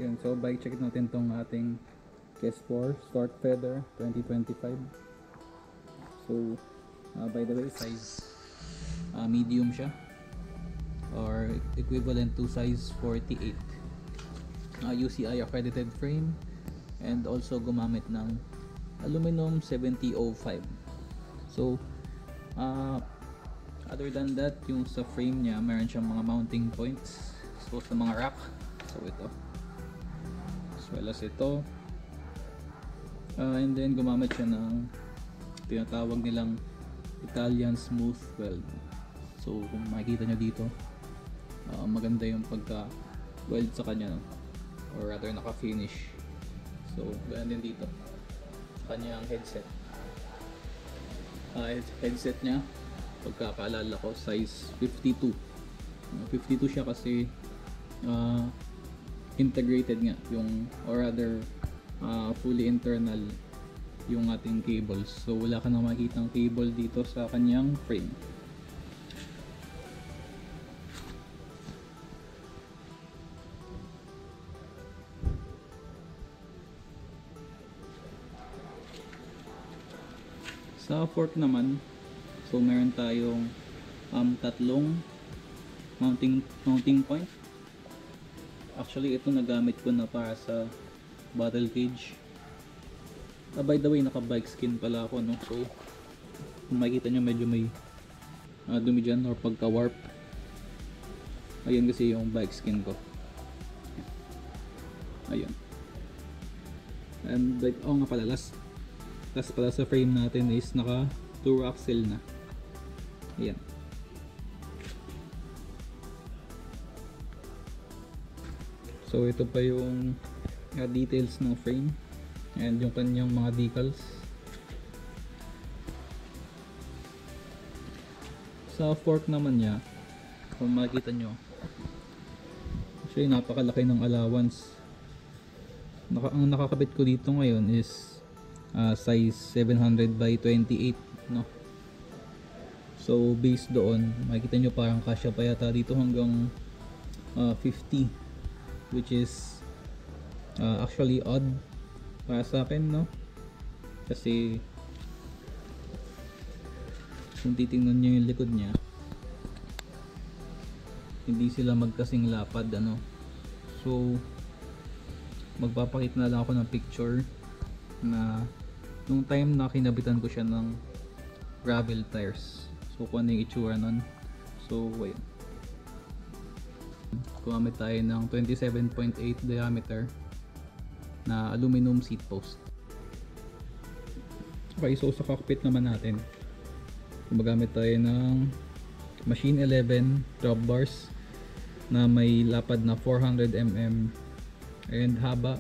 Ayan, so bike check natin tong ating KS4 Stork Feather 2025. So by the way, size medium siya, or equivalent to size 48. UCI accredited frame, and also gumamit ng aluminum 7005. So other than that, yung sa frame niya, meron siyang mga mounting points, so sa mga rack. So ito, as well as ito, and then gumamit siya ng tinatawag nilang Italian smooth weld. So kung makikita nyo dito, maganda yung pagka weld sa kanya, no? Or rather naka finish. So ganun din dito sa kanyang headset. Headset niya, pagkakaalala ko, size 52. 52 siya kasi integrated nga yung, or rather fully internal yung ating cables. So wala ka na makikitang cable dito sa kanyang frame. Sa fork naman, so meron tayong tatlong mounting point. Actually ito nagamit ko na para sa bottle cage. By the way, naka bike skin pala ako, no? So kung makikita nyo, medyo may dumi dyan or pagka warp. Ayan kasi yung bike skin ko. Ayan. And like, nga pala, last pala sa frame natin is naka 2 axle na. Ayan. So ito pa yung details ng frame and yung kanyang mga decals. Sa fork naman niya, kung makikita nyo, actually napakalaki ng allowance. Ang nakakabit ko dito ngayon is size 700 by 28, no? So based doon, makikita nyo parang kasya pa yata dito hanggang 50, which is actually odd para sa akin, no? Kasi kung titingnan nyo yung likod nya, hindi sila magkasing lapad, ano? So magpapakita na lang ako ng picture na nung time na kinabitan ko siya ng gravel tires. So kung ano yung itsura nun. So ayun, gumamit tayo ng 27.8 diameter na aluminum seat post. Okay, so sa cockpit naman natin, gumagamit tayo ng Machine 11 drop bars na may lapad na 400mm and haba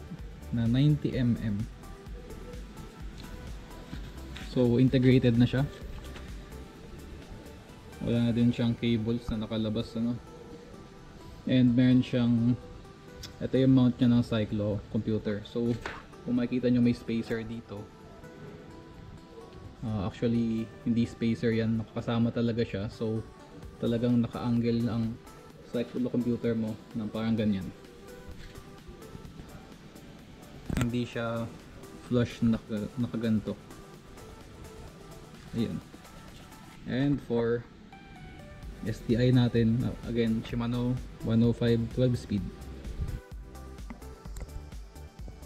na 90mm. So integrated na siya, wala na din siyang cables na nakalabas, ano? And meron siyang, ito yung mount niya ng cyclo computer. So kung makikita nyo, may spacer dito. Actually hindi spacer yan, nakakasama talaga siya. So talagang naka-angle ang cyclo computer mo ng parang ganyan, hindi siya flush nakaganto. Ayan. And for STI natin, again, Shimano 105 12 speed.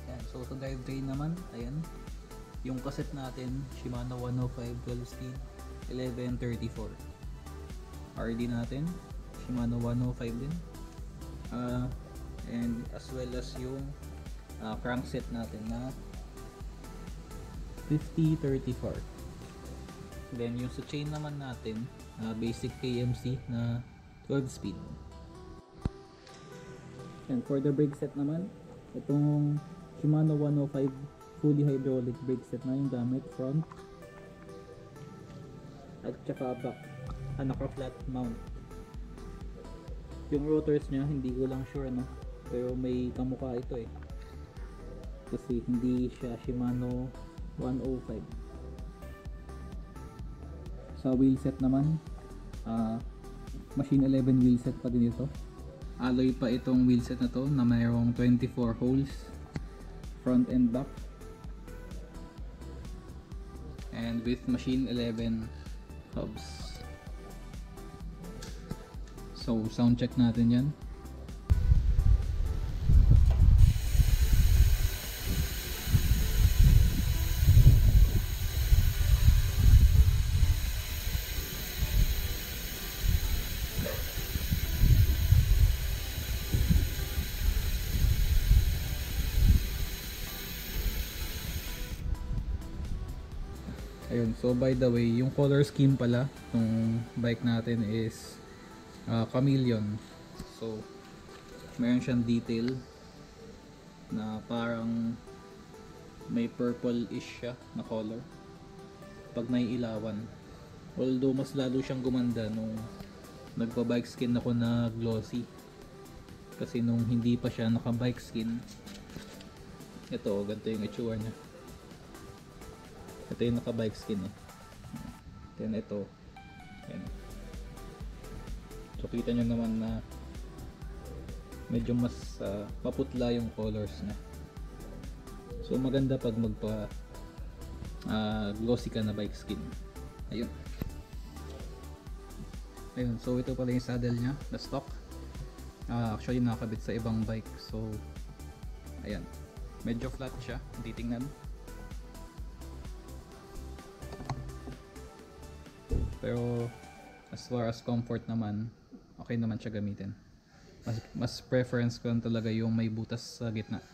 Ayan, so sa drivetrain naman, ayan, yung cassette natin, Shimano 105 12 speed 1134. RD natin, Shimano 105 din. And as well as yung crankset natin na 5034. Then yung sa chain naman natin, basic KMC na 12 speed. And for the brake set naman, itong Shimano 105 fully hydraulic brake set na yung gamit, front at saka back, naka flat mount. Yung rotors nya, hindi ko lang sure, no? Pero may kamukha ito eh, kasi hindi siya Shimano 105. Sa wheel set naman, Machine 11 wheel set pa din ito. Alloy pa itong wheelset na to na mayroong 24 holes front and back, and with machine 11 hubs. So sound check natin yan. Ayun, so by the way, yung color scheme pala ng bike natin is chameleon. So meron siyang detail na parang may purple-ish siya na color pag naiilawan. Although mas lalo siyang gumanda nung nagpa-bike skin ako na glossy. Kasi nung hindi pa siya naka-bike skin, ito, ganito yung itsura niya. Ito yung naka-bike skin eh. Then ito, ayan. So kita nyo naman na medyo mas maputla yung colors niya. So maganda pag magpa glossy ka na bike skin. Ayun. Ayun, so ito pala yung saddle niya, the stock. Actually nakakabit sa ibang bike. So ayan. Medyo flat siya, hindi tingnan. Pero as far as comfort naman, okay naman siya gamitin. Mas preference ko talaga yung may butas sa gitna.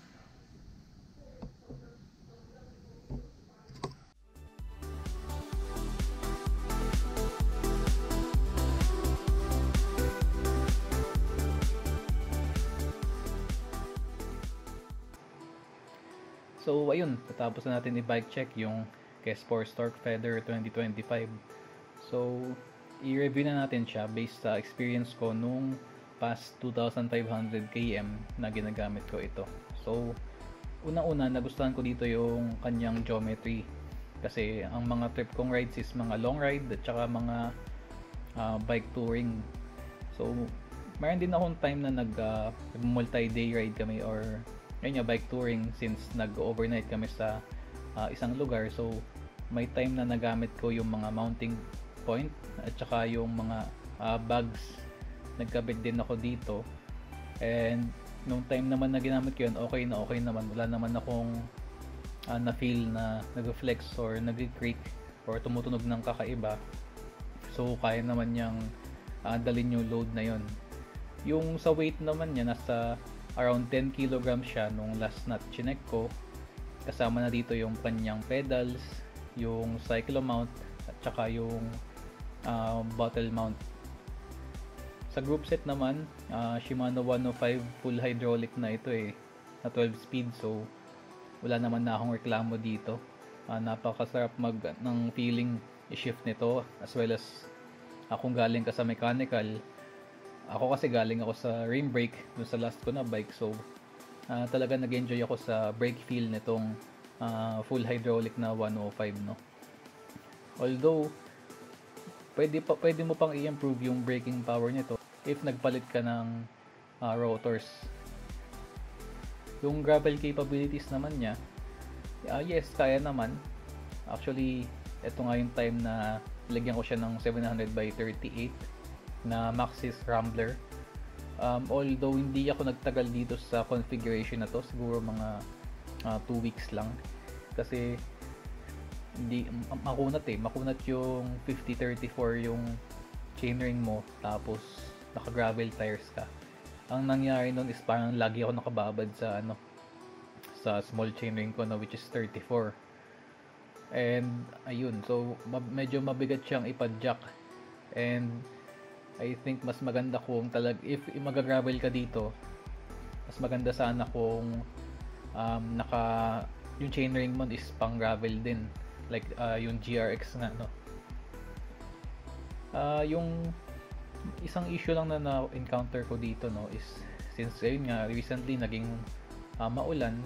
So ayun, tapos na natin i-bike check yung K-Sports Torque Feather 2025. So i-review na natin siya based sa experience ko nung past 2,500 km na ginagamit ko ito. So unang-una nagustuhan ko dito yung kanyang geometry, kasi ang mga trip kong rides is mga long ride at saka mga bike touring. So mayroon din akong time na nag multi-day ride kami, or ayun nga, bike touring, since nag-overnight kami sa isang lugar. So may time na nagamit ko yung mga mounting point at saka yung mga bags, nagkabit din ako dito. And nung time naman na ginamit ko yun, okay naman, wala naman akong na feel na nag-flex or nag-creak or tumutunog ng kakaiba. So kaya naman niyang dalhin yung load na yun. Yung sa weight naman niya, nasa around 10 kg siya nung last na chinek ko. Kasama na dito yung kanyang pedals, yung cyclo mount at saka yung bottle mount. Sa group set naman, Shimano 105 full hydraulic na ito eh, na 12 speed. So wala naman na akong reklamo dito. Napakasarap ng feeling i-shift nito, as well as kung galing ka sa mechanical. Ako kasi galing ako sa rim brake dun sa last ko na bike. So talaga nag-enjoy ako sa brake feel nitong full hydraulic na 105, no. Although pwede mo pang i-improve yung braking power nito if nagpalit ka ng rotors. Yung gravel capabilities naman niya, yes, kaya naman. Actually, ito nga yung time na lagyan ko siya ng 700/38 na Maxxis Rambler. Although hindi ako nagtagal dito sa configuration na to, siguro mga 2 weeks lang, kasi hindi makunat yung 50-34 yung chainring mo, tapos naka gravel tires ka. Ang nangyari nun is parang lagi ako nakababad sa sa small chainring ko na, which is 34. And ayun, so medyo mabigat siyang ipadjack. And I think mas maganda kung if mag-gravel ka dito, mas maganda sana kung yung chainring mo is pang gravel din, like yung GRX nga, no. Yung isang issue lang na encounter ko dito, no, is since ayun nga recently naging maulan,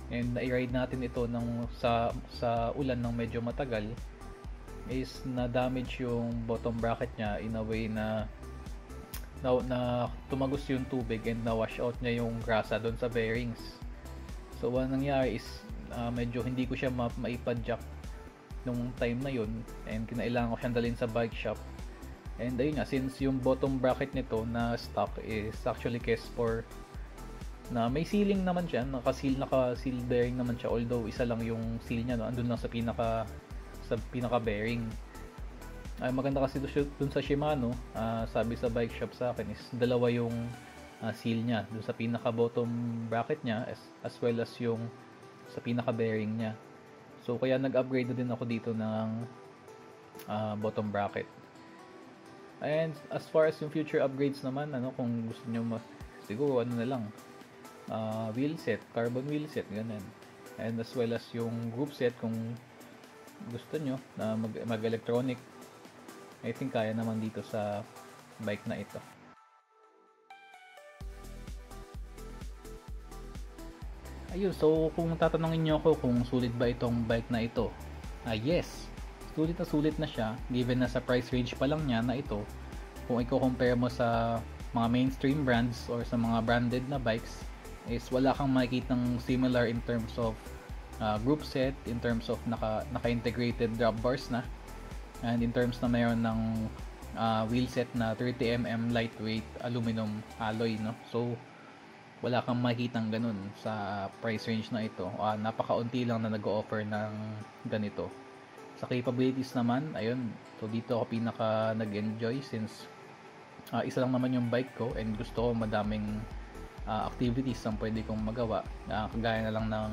and na-ride natin ito sa ulan ng medyo matagal, is na damage yung bottom bracket niya in a way na na tumagos yung tubig and na wash out niya yung grasa doon sa bearings. So what nangyari is medyo hindi ko siya maipadjack nung time na yun, and kinailangan ko siyang dalhin sa bike shop. And ayun nga, since yung bottom bracket nito na stock is actually Kes4 na may sealing naman siya, naka-seal bearing naman siya, although isa lang yung seal niya, no? Andun lang sa pinaka bearing. Ay maganda kasi dun sa Shimano, sabi sa bike shop sa akin is dalawa yung seal niya, dun sa pinaka bottom bracket niya as well as yung sa pinaka bearing niya. So kaya nag-upgrade na din ako dito ng bottom bracket. And as far as yung future upgrades naman, kung gusto nyo siguro na lang, wheel set, carbon wheel set, ganun. And as well as yung group set, kung gusto nyo na mag-electronic, I think kaya naman dito sa bike na ito. Ayun, so kung tatanungin nyo ako kung sulit ba itong bike na ito, yes, sulit na siya, given na sa price range pa lang niya na ito. Kung i-compare mo sa mga mainstream brands or sa mga branded na bikes, is wala kang makikitang similar in terms of group set, in terms of naka-integrated drop bars na, and in terms na mayroon ng wheel set na 30mm lightweight aluminum alloy, no? So wala kang makikitang ganun sa price range na ito. Napakaunti lang na nag-o-offer ng ganito. Sa capabilities naman, ayun, so dito ako pinaka nag-enjoy since isa lang naman yung bike ko and gusto ko madaming activities ang pwede kong magawa, kagaya na lang ng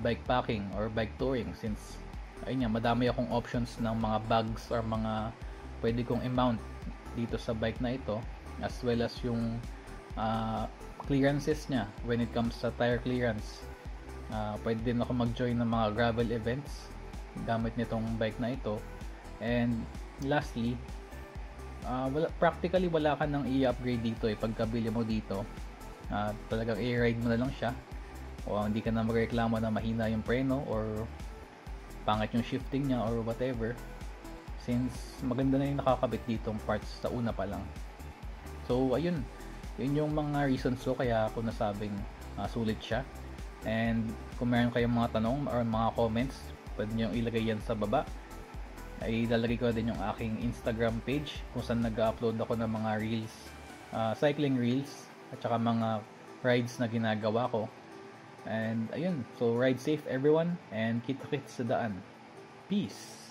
bike packing or bike touring, since ayun nga, madami akong options ng mga bags or mga pwede kong i-mount dito sa bike na ito, as well as yung clearances nya when it comes sa tire clearance. Pwede din ako mag-join ng mga gravel events gamit nitong bike na ito. And lastly, practically wala ka nang i-upgrade dito pagkabili mo dito. Talagang i-ride mo na lang siya, o hindi ka na magreklamo na mahina yung preno or pangit yung shifting niya or whatever, since maganda na yung nakakabit ditong parts sa una pa lang. So ayun, yun yung mga reasons ko kaya ako nasabing sulit siya. And kung meron kayong mga tanong or mga comments, pwede nyo ilagay yan sa baba. Ay ilalagay ko din yung aking Instagram page kung saan nag-upload ako ng mga reels, cycling reels, at saka mga rides na ginagawa ko. And ayun, so ride safe everyone, and kita-kits sa daan. Peace!